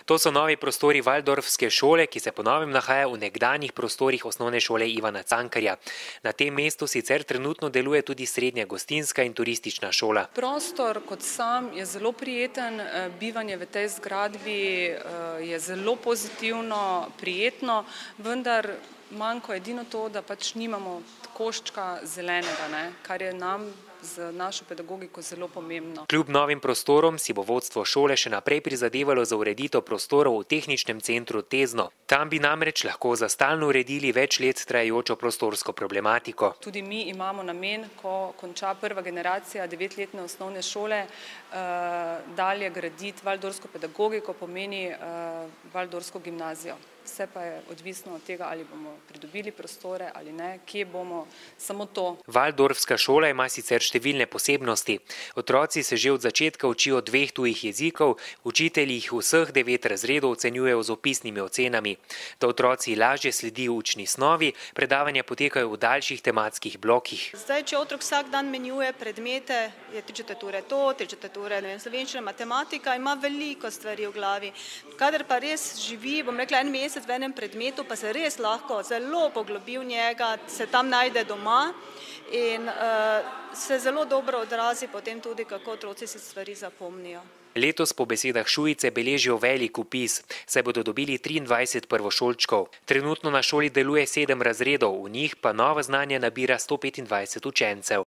To so novi prostori Valdorfske šole, ki se po novem nahaja v nekdanjih prostorih osnovne šole Ivana Cankarja. Na tem mestu sicer trenutno deluje tudi srednja gostinska in turistična šola. Prostor kot sam je zelo prijeten, bivanje v tej zgradbi je zelo pozitivno, prijetno, vendar manjko edino to, da pač nimamo koščka zelenega, kar je nam z našo pedagogiko zelo pomembno. Kljub novim prostorom si bo vodstvo šole še naprej prizadevalo za ureditev prostorov v tehničnem centru Tezno. Tam bi namreč lahko za stalno uredili več let trajajočo prostorsko problematiko. Tudi mi imamo namen, ko konča prva generacija 9-letne osnovne šole, dalje graditi valdorsko pedagogiko, pomeni valdorsko gimnazijo. Vse pa je odvisno od tega, ali bomo pridobili prostore ali ne, kje bomo, samo to. Valdorfska šola ima sicer številne posebnosti. Otroci se že od začetka učijo 2 tujih jezikov, učitelji jih vseh 9 razredov ocenjujejo z opisnimi ocenami. Da otroci lažje sledijo učni snovi, predavanja potekajo v daljših tematskih blokih. Zdaj, če otrok vsak dan menjuje predmete, je 3/4 ure to, 3/4 ure slovenščina, matematika, ima veliko stvari v glavi. Kadar pa res živi, bom rekla, en mesec v enem predmetu, pa se res lahko zelo poglobi v njega, se tam najde doma in se zelo dobro odrazi potem tudi, kako otroci se stvari zapomnijo. Letos po besedah Šujice beležijo velik vpis, saj bodo dobili 23 prvošolčkov. Trenutno na šoli deluje 7 razredov, v njih pa nova znanja nabira 125 učencev.